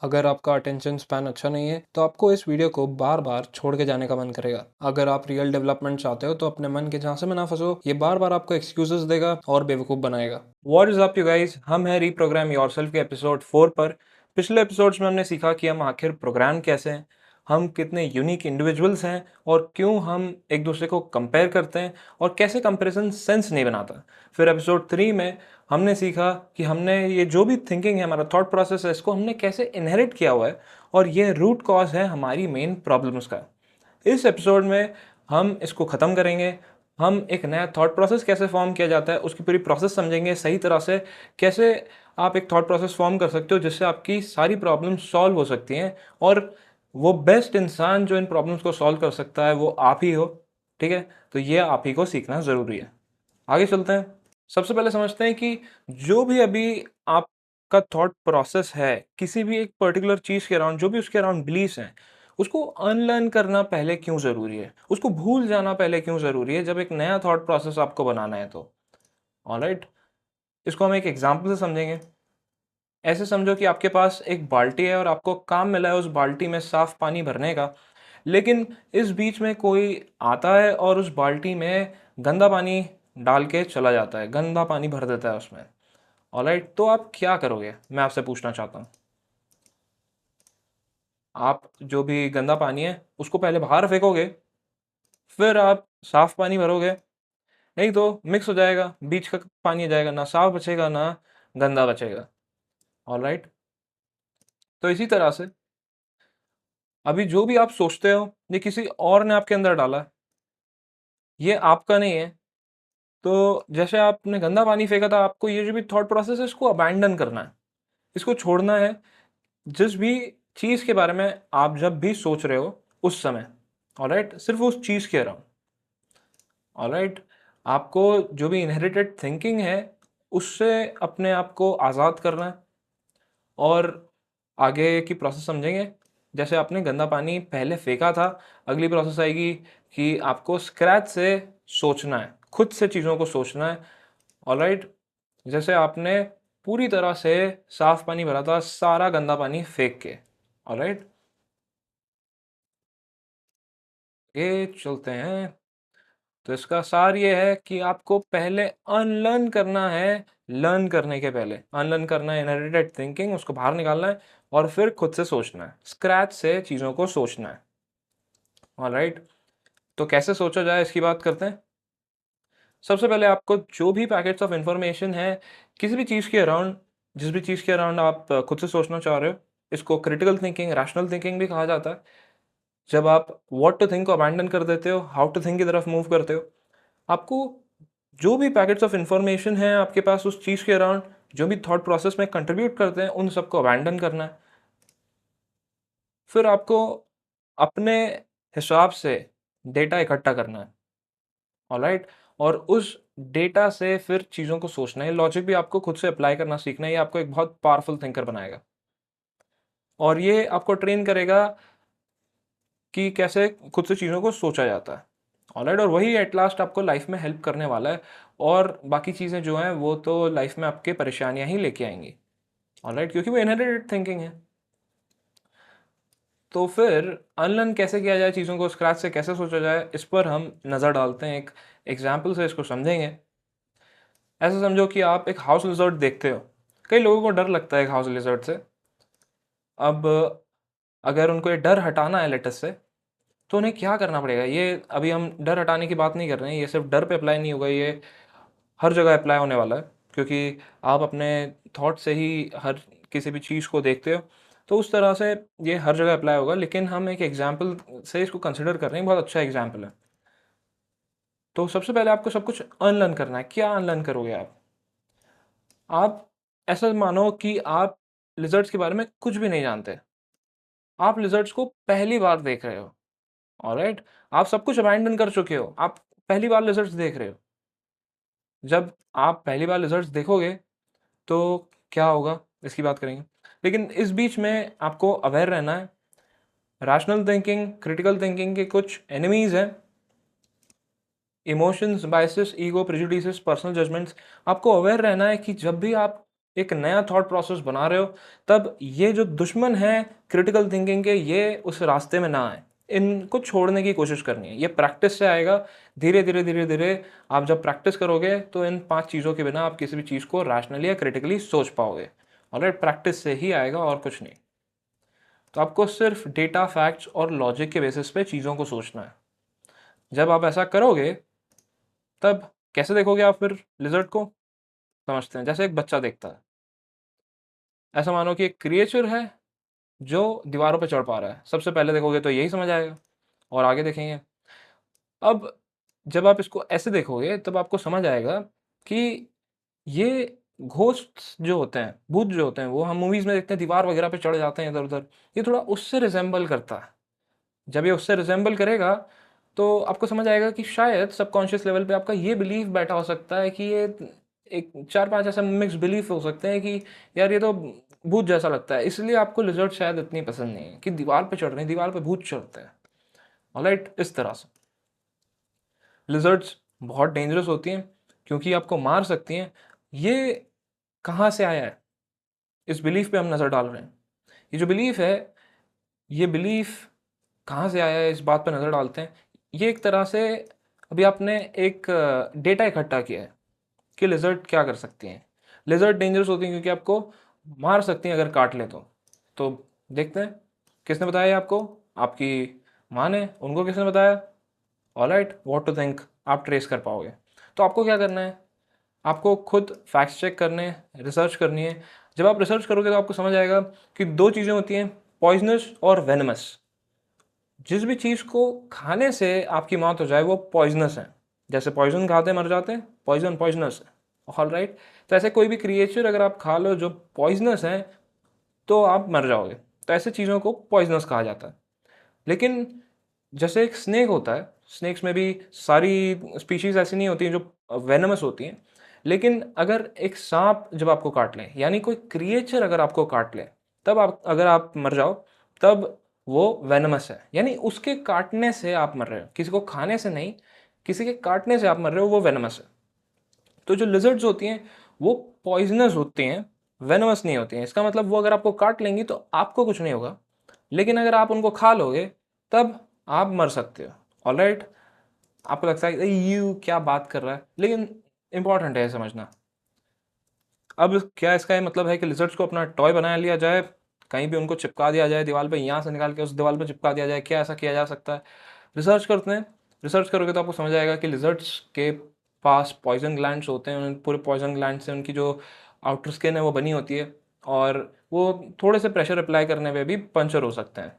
अगर आपका attention span अच्छा नहीं है तो आपको इस वीडियो को बार बार छोड़ के जाने का मन करेगा। अगर आप रियल डेवलपमेंट चाहते हो तो अपने मन के झांसे में ना फंसो, ये बार बार आपको एक्सक्यूजेस देगा और बेवकूफ़ बनाएगा। What is up you guys, हम हैं रीप्रोग्राम योरसेल्फ के एपिसोड 4 पर। पिछले एपिसोड्स में हमने सीखा कि हम आखिर प्रोग्राम कैसे हैं, हम कितने यूनिक इंडिविजुअल्स हैं और क्यों हम एक दूसरे को कंपेयर करते हैं और कैसे कंपैरिजन सेंस नहीं बनाता। फिर एपिसोड 3 में हमने सीखा कि हमने ये जो भी थिंकिंग है, हमारा थॉट प्रोसेस है, इसको हमने कैसे इनहेरिट किया हुआ है और ये रूट कॉज है हमारी मेन प्रॉब्लम्स का। इस एपिसोड में हम इसको ख़त्म करेंगे। हम एक नया थॉट प्रोसेस कैसे फॉर्म किया जाता है उसकी पूरी प्रोसेस समझेंगे, सही तरह से कैसे आप एक थॉट प्रोसेस फॉर्म कर सकते हो जिससे आपकी सारी प्रॉब्लम्स सॉल्व हो सकती हैं और वो बेस्ट इंसान जो इन प्रॉब्लम्स को सॉल्व कर सकता है वो आप ही हो। ठीक है, तो ये आप ही को सीखना ज़रूरी है। आगे चलते हैं। सबसे पहले समझते हैं कि जो भी अभी आपका थॉट प्रोसेस है, किसी भी एक पर्टिकुलर चीज़ के अराउंड, जो भी उसके अराउंड बिलीव्स हैं, उसको अनलर्न करना पहले क्यों ज़रूरी है? उसको भूल जाना पहले क्यों ज़रूरी है जब एक नया थॉट प्रोसेस आपको बनाना है तो? ऑलराइट? इसको हम एक एग्ज़ाम्पल से समझेंगे। ऐसे समझो कि आपके पास एक बाल्टी है और आपको काम मिला है उस बाल्टी में साफ पानी भरने का, लेकिन इस बीच में कोई आता है और उस बाल्टी में गंदा पानी डाल के चला जाता है, गंदा पानी भर देता है उसमें। ऑलराइट, तो आप क्या करोगे? मैं आपसे पूछना चाहता हूँ। आप जो भी गंदा पानी है उसको पहले बाहर फेंकोगे, फिर आप साफ पानी भरोगे? नहीं तो मिक्स हो जाएगा, बीच का पानी आ जाएगा, ना साफ बचेगा ना गंदा बचेगा। ऑलराइट, तो इसी तरह से अभी जो भी आप सोचते हो ये किसी और ने आपके अंदर डाला है, ये आपका नहीं है। तो जैसे आपने गंदा पानी फेंका था, आपको ये जो भी थॉट प्रोसेस है इसको अबैंडन करना है, इसको छोड़ना है। जिस भी चीज़ के बारे में आप जब भी सोच रहे हो उस समय, ऑलराइट, सिर्फ उस चीज़ के अराउंड, ऑलराइट, आपको जो भी इनहेरिटेड थिंकिंग है उससे अपने आप को आज़ाद करना है और आगे की प्रोसेस समझेंगे। जैसे आपने गंदा पानी पहले फेंका था, अगली प्रोसेस आएगी कि आपको स्क्रैच से सोचना है, खुद से चीज़ों को सोचना है। ऑलराइट, जैसे आपने पूरी तरह से साफ पानी भरा था, सारा गंदा पानी फेंक के। ऑलराइट, ये चलते हैं। तो इसका सार ये है कि आपको पहले अनलर्न करना है, लर्न करने के पहले अनलर्न करना है इनहेरिटेड थिंकिंग, उसको बाहर निकालना है और फिर खुद से सोचना है, स्क्रैच से चीज़ों को सोचना है। ऑलराइट, तो कैसे सोचा जाए इसकी बात करते हैं। सबसे पहले आपको जो भी पैकेट्स ऑफ इंफॉर्मेशन है किसी भी चीज़ के अराउंड, जिस भी चीज़ के अराउंड आप खुद से सोचना चाह रहे हो, इसको क्रिटिकल थिंकिंग, रैशनल थिंकिंग भी कहा जाता है। जब आप व्हाट टू थिंक को अबैंडन कर देते हो, हाउ टू थिंक की तरफ मूव करते हो, आपको जो भी पैकेट्स ऑफ इंफॉर्मेशन हैं आपके पास उस चीज़ के अराउंड, जो भी थॉट प्रोसेस में कंट्रीब्यूट करते हैं, उन सबको अबैंडन करना है। फिर आपको अपने हिसाब से डेटा इकट्ठा करना है। ऑलराइट, और उस डेटा से फिर चीज़ों को सोचना है। लॉजिक भी आपको खुद से अप्लाई करना सीखना है। ये आपको एक बहुत पावरफुल थिंकर बनाएगा और ये आपको ट्रेन करेगा कि कैसे खुद से चीज़ों को सोचा जाता है। ऑलराइट, और वही एट लास्ट आपको लाइफ में हेल्प करने वाला है और बाकी चीज़ें जो हैं वो तो लाइफ में आपके परेशानियां ही लेके आएंगी। ऑलराइट, क्योंकि वो इनहेरिटेड थिंकिंग है। तो फिर अनलर्न कैसे किया जाए, चीज़ों को स्क्रैच से कैसे सोचा जाए, इस पर हम नज़र डालते हैं। एक एग्जाम्पल से इसको समझेंगे। ऐसा समझो कि आप एक हाउस लिजर्ड देखते हो। कई लोगों को डर लगता है एक हाउस लिजर्ड से। अब अगर उनको ये डर हटाना है लेटेस्ट से, तो उन्हें क्या करना पड़ेगा? ये अभी हम डर हटाने की बात नहीं कर रहे हैं, ये सिर्फ डर पे अप्लाई नहीं होगा, ये हर जगह अप्लाई होने वाला है। क्योंकि आप अपने थॉट से ही हर किसी भी चीज़ को देखते हो, तो उस तरह से ये हर जगह अप्लाई होगा। लेकिन हम एक एग्जाम्पल से इसको कंसिडर कर रहे हैं, बहुत अच्छा एग्जाम्पल है। तो सबसे पहले आपको सब कुछ अनलर्न करना है। क्या अनलर्न करोगे आप? आप ऐसा मानो कि आप लिजर्ड्स के बारे में कुछ भी नहीं जानते। आप लिजर्ड्स को पहली बार देख रहे हो। ऑलराइट, आप सब कुछ अबैंडन कर चुके हो, आप पहली बार लिजर्ड्स देख रहे हो। जब आप पहली बार लिजर्ड्स देखोगे तो क्या होगा इसकी बात करेंगे। लेकिन इस बीच में आपको अवेयर रहना है। रैशनल थिंकिंग, क्रिटिकल थिंकिंग के कुछ एनिमीज हैं, emotions, biases, ego, prejudices, personal judgments. आपको अवेयर रहना है कि जब भी आप एक नया थॉट प्रोसेस बना रहे हो, तब ये जो दुश्मन है क्रिटिकल थिंकिंग के, ये उस रास्ते में ना आए। इनको छोड़ने की कोशिश करनी है। ये प्रैक्टिस से आएगा। धीरे धीरे धीरे धीरे आप जब प्रैक्टिस करोगे तो इन 5 चीज़ों के बिना आप किसी भी चीज़ को रैशनली या क्रिटिकली सोच पाओगे। ऑलराइट, प्रैक्टिस से ही आएगा और कुछ नहीं। तो आपको सिर्फ डेटा, फैक्ट्स और लॉजिक के बेसिस पे चीज़ों को सोचना है। जब आप ऐसा करोगे तब कैसे देखोगे आप फिर रिजल्ट को? समझते हैं, जैसे एक बच्चा देखता है। ऐसा मानो कि एक क्रिएचर है जो दीवारों पे चढ़ पा रहा है। सबसे पहले देखोगे तो यही समझ आएगा और आगे देखेंगे। अब जब आप इसको ऐसे देखोगे तब आपको समझ आएगा कि ये घोस्ट्स जो होते हैं, भूत जो होते हैं, वो हम मूवीज़ में देखते हैं दीवार वगैरह पे चढ़ जाते हैं इधर-उधर। ये थोड़ा उससे रिज़ेम्बल करता है। जब ये उससे रिज़ेम्बल करेगा तो आपको समझ आएगा कि शायद सबकॉन्शियस लेवल पे आपका ये बिलीफ बैठा हो सकता है कि ये एक 4-5 ऐसे मिक्स बिलीफ हो सकते हैं कि यार ये तो भूत जैसा लगता है। इसलिए आपको लिज़र्ड शायद इतनी पसंद नहीं है कि दीवार पे चढ़ रहे हैं, दीवार पे भूत चढ़ते हैं। ऑलराइट, इस तरह से। लिज़र्ड्स बहुत डेंजरस होती हैं क्योंकि आपको मार सकती हैं। ये कहाँ से आया है? इस बिलीफ पे हम नज़र डाल रहे हैं। ये जो बिलीफ है, ये बिलीफ कहाँ से आया है, इस बात पे नज़र डालते हैं। ये एक तरह से अभी आपने एक डेटा इकट्ठा किया है कि लिज़र्ड क्या कर सकती हैं। लिज़र्ड डेंजरस होती हैं क्योंकि आपको मार सकती हैं अगर काट लें तो। तो देखते हैं, किसने बताया ये आपको? आपकी माँ ने। उनको किसने बताया? ऑलराइट, व्हाट टू थिंक, आप ट्रेस कर पाओगे। तो आपको क्या करना है? आपको खुद फैक्ट्स चेक करने हैं, रिसर्च करनी है। जब आप रिसर्च करोगे तो आपको समझ आएगा कि 2 चीज़ें होती हैं, पॉइज़नस और वेनमस। जिस भी चीज़ को खाने से आपकी मौत हो जाए वो पॉइज़नस है। जैसे पॉइज़न खाते मर जाते हैं, पॉइज़न पॉइज़नस है। ऑलराइट, तो ऐसे कोई भी क्रिएचर अगर आप खा लो जो पॉइज़नस है तो आप मर जाओगे। तो ऐसे चीज़ों को पॉइज़नस कहा जाता है। लेकिन जैसे एक स्नेक होता है, स्नेक्स में भी सारी स्पीशीज़ ऐसी नहीं होती हैं जो वेनमस होती हैं। लेकिन अगर एक साँप जब आपको काट ले, यानी कोई क्रिएचर अगर आपको काट ले, तब आप अगर आप मर जाओ, तब वो वेनमस है। यानी उसके काटने से आप मर रहे हो, किसी को खाने से नहीं, किसी के काटने से आप मर रहे हो, वो वेनमस है। तो जो लिज़र्ड्स होती हैं, वो पॉइज़नस होती हैं, वेनमस नहीं होती हैं। इसका मतलब वो अगर आपको काट लेंगी तो आपको कुछ नहीं होगा, लेकिन अगर आप उनको खा लोगे, तब आप मर सकते हो। ऑलराइट? आपको लगता है कि यू क्या बात कर रहा है, लेकिन इंपॉर्टेंट है ये समझना। अब क्या इसका ये मतलब है कि लिज़र्ड्स को अपना टॉय बना लिया जाए, कहीं भी उनको चिपका दिया जाए दीवार पे, यहाँ से निकाल के उस दीवार पे चिपका दिया जाए? क्या ऐसा किया जा सकता है? रिसर्च करते हैं। रिसर्च करोगे तो आपको समझ आएगा कि लिज़र्ड्स के पास पॉइज़न ग्लैंड्स होते हैं। उन पूरे पॉइज़न ग्लैंड से उनकी जो आउटर स्किन है वो बनी होती है और वो थोड़े से प्रेशर अप्लाई करने पे भी पंचर हो सकते हैं।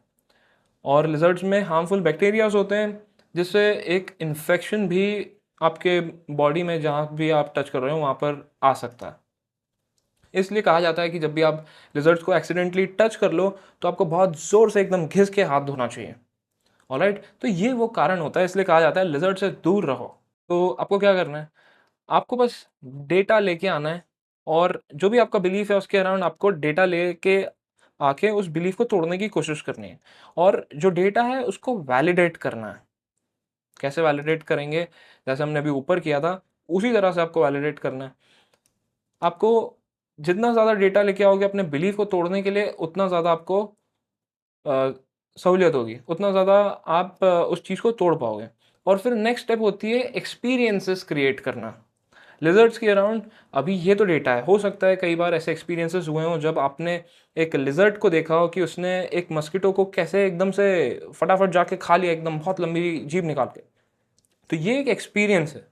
और लिज़र्ड्स में हार्मफुल बैक्टीरियाज होते हैं, जिससे एक इन्फेक्शन भी आपके बॉडी में जहाँ भी आप टच कर रहे हो वहाँ पर आ सकता है। इसलिए कहा जाता है कि जब भी आप लिज़र्ड्स को एक्सीडेंटली टच कर लो तो आपको बहुत ज़ोर से एकदम घिस के हाथ धोना चाहिए। ऑलराइट, तो ये वो कारण होता है, इसलिए कहा जाता है लिज़र्ड से दूर रहो। तो आपको क्या करना है? आपको बस डेटा लेके आना है और जो भी आपका बिलीफ है उसके अराउंड आपको डेटा लेके आके उस बिलीफ को तोड़ने की कोशिश करनी है और जो डेटा है उसको वैलिडेट करना है। कैसे वैलिडेट करेंगे? जैसे हमने अभी ऊपर किया था, उसी तरह से आपको वैलिडेट करना है। आपको जितना ज़्यादा डेटा लेके आओगे अपने बिलीफ को तोड़ने के लिए, उतना ज़्यादा आपको अ, सहूलियत होगी, उतना ज़्यादा आप उस चीज़ को तोड़ पाओगे। और फिर नेक्स्ट स्टेप होती है एक्सपीरियंसेस क्रिएट करना। लिज़र्ड्स के अराउंड अभी ये तो डेटा है, हो सकता है कई बार ऐसे एक्सपीरियंसेस हुए हों जब आपने एक लिज़र्ड को देखा हो कि उसने एक मस्कीटो को कैसे एकदम से फटाफट जाके खा लिया, एकदम बहुत लंबी जीभ निकाल के। तो ये एक एक्सपीरियंस है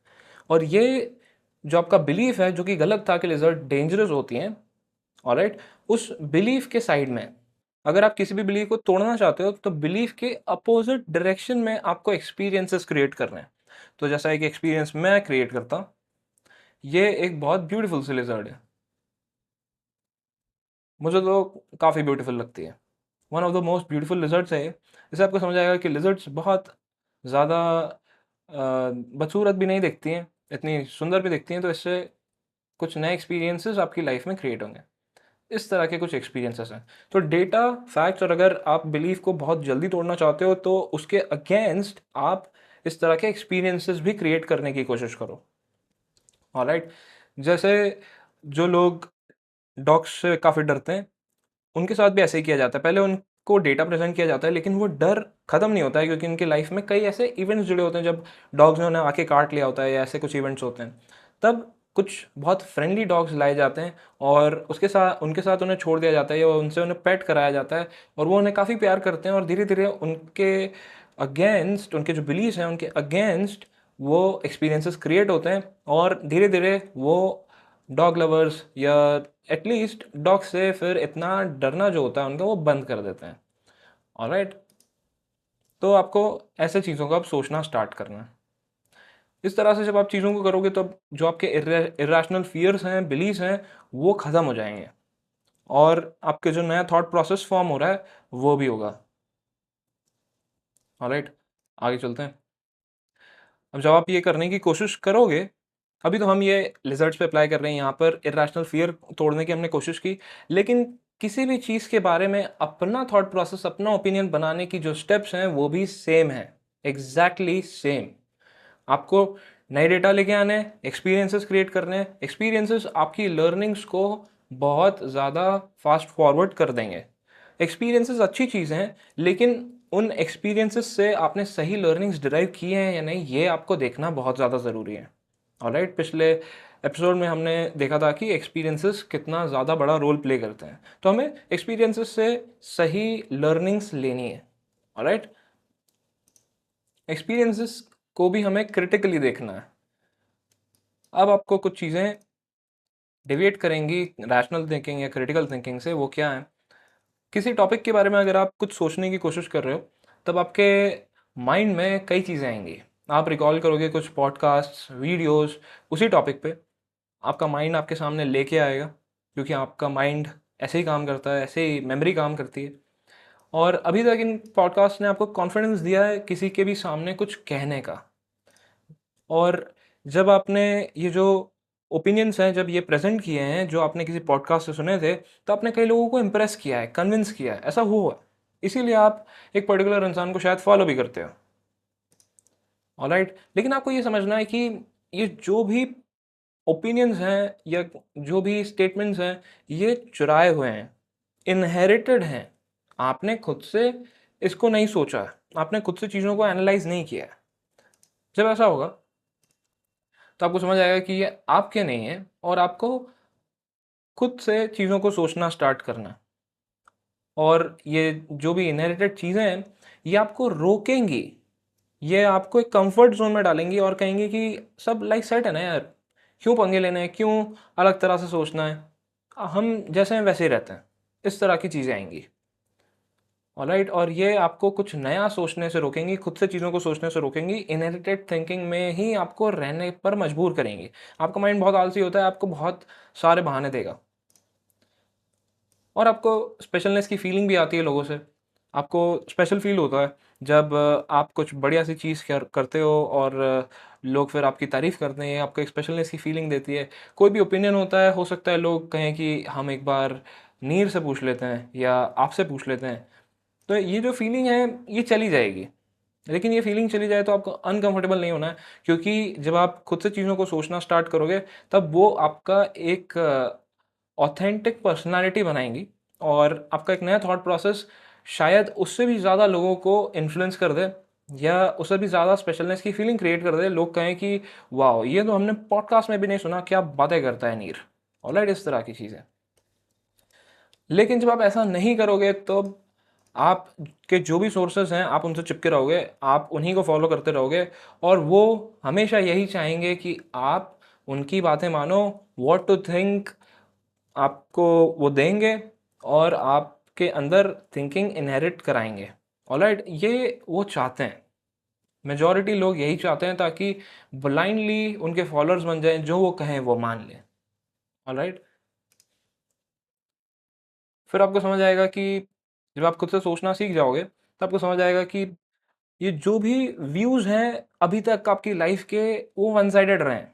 और ये जो आपका बिलीफ है जो कि गलत था कि लिज़र्ड डेंजरस होती हैं, ऑलराइट, उस बिलीफ के साइड में अगर आप किसी भी बिलीफ को तोड़ना चाहते हो तो बिलीफ के अपोजिट डायरेक्शन में आपको एक्सपीरियंसेस क्रिएट करने हैं। तो जैसा एक एक्सपीरियंस मैं क्रिएट करता हूँ, ये एक बहुत ब्यूटीफुल सी लिज़र्ड है। मुझे तो काफ़ी ब्यूटीफुल लगती है। One of the most beautiful lizards है ये। इससे आपको समझ आएगा कि लिज़र्ड्स बहुत ज़्यादा बदसूरत भी नहीं दिखती हैं, इतनी सुंदर भी दिखती हैं, तो इससे कुछ नए एक्सपीरियंसेस आपकी लाइफ में क्रिएट होंगे। इस तरह के कुछ एक्सपीरियंसेस हैं। तो डेटा, फैक्ट्स और अगर आप बिलीफ को बहुत जल्दी तोड़ना चाहते हो तो उसके अगेंस्ट आप इस तरह के एक्सपीरियंसेस भी क्रिएट करने की कोशिश करो। ऑलराइट? जैसे जो लोग डॉग्स से काफ़ी डरते हैं, उनके साथ भी ऐसे ही किया जाता है। पहले उनको डेटा प्रेज़ेंट किया जाता है, लेकिन वो डर ख़त्म नहीं होता है क्योंकि उनकी लाइफ़ में कई ऐसे इवेंट्स जुड़े होते हैं, जब डॉग्स ने उन्हें आके काट लिया होता है या ऐसे कुछ इवेंट्स होते हैं। तब कुछ बहुत फ्रेंडली डॉग्स लाए जाते हैं और उसके साथ उनके साथ उन्हें छोड़ दिया जाता है या उनसे उन्हें पेट कराया जाता है और वो उन्हें काफ़ी प्यार करते हैं और धीरे-धीरे उनके अगेंस्ट, उनके जो बिलीव्स हैं, उनके अगेंस्ट वो एक्सपीरियंसेस क्रिएट होते हैं और धीरे-धीरे वो डॉग लवर्स या एटलीस्ट डॉग से फिर इतना डरना जो होता है उनका वो बंद कर देते हैं। ऑलराइट? तो आपको ऐसे चीज़ों का अब सोचना स्टार्ट करना है। इस तरह से जब आप चीज़ों को करोगे तो जो आपके इर्रेशनल फियर्स हैं, बिलीव्स हैं, वो ख़त्म हो जाएँगे और आपके जो नया थॉट प्रोसेस फॉर्म हो रहा है, वो भी होगा। ऑलराइट? आगे चलते हैं। अब जब आप ये करने की कोशिश करोगे, अभी तो हम ये लिज़र्ड्स पे अप्लाई कर रहे हैं, यहाँ पर इर्रेशनल फ़ियर तोड़ने की हमने कोशिश की, लेकिन किसी भी चीज़ के बारे में अपना थॉट प्रोसेस, अपना ओपिनियन बनाने की जो स्टेप्स हैं, वो भी सेम हैं, एग्ज़ैक्टली सेम। आपको नए डेटा लेके आने हैं, एक्सपीरियंसेस क्रिएट करने हैं, एक्सपीरियंसेस आपकी लर्निंग्स को बहुत ज़्यादा फ़ास्ट फॉरवर्ड कर देंगे। एक्सपीरियंसेस अच्छी चीज़ हैं, लेकिन उन एक्सपीरियंसेस से आपने सही लर्निंग्स डिराइव किए हैं या नहीं, ये आपको देखना बहुत ज़्यादा ज़रूरी है। ऑलराइट? पिछले एपिसोड में हमने देखा था कि एक्सपीरियंसेस कितना ज़्यादा बड़ा रोल प्ले करते हैं। तो हमें एक्सपीरियंसेस से सही लर्निंग्स लेनी है। ऑलराइट? एक्सपीरियंसेस को भी हमें क्रिटिकली देखना है। अब आपको कुछ चीज़ें डेविएट करेंगी रैशनल थिंकिंग या क्रिटिकल थिंकिंग से, वो क्या है? किसी टॉपिक के बारे में अगर आप कुछ सोचने की कोशिश कर रहे हो, तब आपके माइंड में कई चीज़ें आएँगी। आप रिकॉल करोगे कुछ पॉडकास्ट्स, वीडियोज़ उसी टॉपिक पे, आपका माइंड आपके सामने लेके आएगा, क्योंकि आपका माइंड ऐसे ही काम करता है, ऐसे ही मेमोरी काम करती है। और अभी तक इन पॉडकास्ट ने आपको कॉन्फिडेंस दिया है किसी के भी सामने कुछ कहने का। और जब आपने ये जो ओपिनियंस हैं, जब ये प्रेज़ेंट किए हैं, जो आपने किसी पॉडकास्ट से सुने थे, तो आपने कई लोगों को इम्प्रेस किया है, कन्विंस किया है, ऐसा हुआ है। इसीलिए आप एक पर्टिकुलर इंसान को शायद फ़ॉलो भी करते हो। ऑलराइट? लेकिन आपको ये समझना है कि ये जो भी ओपिनियंस हैं या जो भी स्टेटमेंट्स हैं, ये चुराए हुए हैं, इनहेरिटेड हैं। आपने खुद से इसको नहीं सोचा है, आपने खुद से चीज़ों को एनालाइज़ नहीं किया है। जब ऐसा होगा, तो आपको समझ आएगा कि ये आपके नहीं है और आपको खुद से चीज़ों को सोचना स्टार्ट करना है। और ये जो भी इनहेरिटेड चीज़ें हैं, ये आपको रोकेंगी, ये आपको एक कंफर्ट ज़ोन में डालेंगी और कहेंगी कि सब लाइफ सेट है ना यार, क्यों पंगे लेने हैं, क्यों अलग तरह से सोचना है, हम जैसे हैं वैसे ही रहते हैं। इस तरह की चीज़ें आएँगी। ऑलराइट? और ये आपको कुछ नया सोचने से रोकेंगी, खुद से चीज़ों को सोचने से रोकेंगी, इनहेरिटेड थिंकिंग में ही आपको रहने पर मजबूर करेंगी। आपका माइंड बहुत आलसी होता है, आपको बहुत सारे बहाने देगा। और आपको स्पेशलनेस की फीलिंग भी आती है लोगों से। आपको स्पेशल फ़ील होता है जब आप कुछ बढ़िया सी चीज़ करते हो और लोग फिर आपकी तारीफ़ करते हैं, आपको एक स्पेशलनेस की फीलिंग देती है। कोई भी ओपिनियन होता है, हो सकता है लोग कहें कि हम एक बार नीर से पूछ लेते हैं या आपसे पूछ लेते हैं। तो ये जो फीलिंग है, ये चली जाएगी। लेकिन ये फीलिंग चली जाए तो आपको अनकंफर्टेबल नहीं होना है, क्योंकि जब आप खुद से चीज़ों को सोचना स्टार्ट करोगे, तब वो आपका एक ऑथेंटिक पर्सनैलिटी बनाएँगी और आपका एक नया थॉट प्रोसेस शायद उससे भी ज़्यादा लोगों को इन्फ्लुएंस कर दे या उससे भी ज़्यादा स्पेशलनेस की फीलिंग क्रिएट कर दे। लोग कहें कि वाओ! ये तो हमने पॉडकास्ट में भी नहीं सुना, क्या बातें करता है नीर। ऑलराइट? इस तरह की चीज़ें। लेकिन जब आप ऐसा नहीं करोगे तो आपके जो भी सोर्सेज़ हैं, आप उनसे चिपके रहोगे, आप उन्हीं को फ़ॉलो करते रहोगे और वो हमेशा यही चाहेंगे कि आप उनकी बातें मानो, व्हाट टू थिंक आपको वो देंगे और आपके अंदर थिंकिंग इनहेरिट कराएँगे। ऑलराइट? ये वो चाहते हैं। मेजॉरिटी लोग यही चाहते हैं ताकि ब्लाइंडली उनके फॉलोअर्स बन जाएँ, जो वो कहें वो मान लें। ऑलराइट? फिर आपको समझ आएगा कि जब आप खुद से सोचना सीख जाओगे, तो आपको समझ आएगा कि ये जो भी व्यूज़ हैं अभी तक आपकी लाइफ़ के, वो वन साइडेड रहे हैं।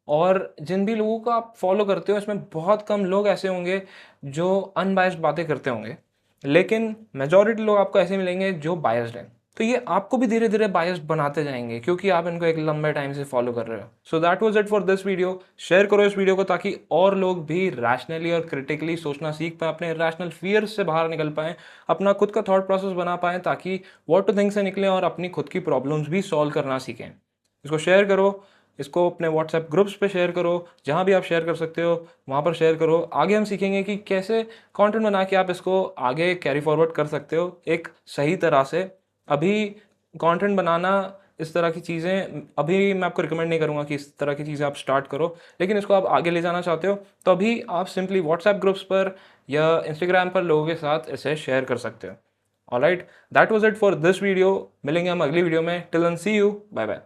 और जिन भी लोगों को आप फॉलो करते हो, इसमें बहुत कम लोग ऐसे होंगे जो अनबायस्ड बातें करते होंगे, लेकिन मेजॉरिटी लोग आपको ऐसे मिलेंगे जो बायस्ड हैं। तो ये आपको भी धीरे धीरे बायस्ड बनाते जाएंगे क्योंकि आप इनको एक लंबे टाइम से फॉलो कर रहे हो। So that was it for this video. Share करो इस वीडियो को ताकि और लोग भी रैशनली और क्रिटिकली सोचना सीख पाए, अपने रैशनल फियर्स से बाहर निकल पाएं, अपना खुद का थॉट प्रोसेस बना पाएं ताकि व्हाट टू थिंक से निकलें और अपनी खुद की प्रॉब्लम्स भी सॉल्व करना सीखें। इसको शेयर करो, इसको अपने व्हाट्सएप ग्रुप्स पे शेयर करो, जहाँ भी आप शेयर कर सकते हो वहाँ पर शेयर करो। आगे हम सीखेंगे कि कैसे कंटेंट बना के आप इसको आगे कैरी फॉरवर्ड कर सकते हो एक सही तरह से। अभी कंटेंट बनाना इस तरह की चीज़ें अभी मैं आपको रिकमेंड नहीं करूँगा कि इस तरह की चीज़ें आप स्टार्ट करो, लेकिन इसको आप आगे ले जाना चाहते हो तो अभी आप सिंपली व्हाट्सएप ग्रुप्स पर या इंस्टाग्राम पर लोगों के साथ इसे शेयर कर सकते हो। Alright, that was it for this video. मिलेंगे हम अगली वीडियो में। Till then see you, bye bye.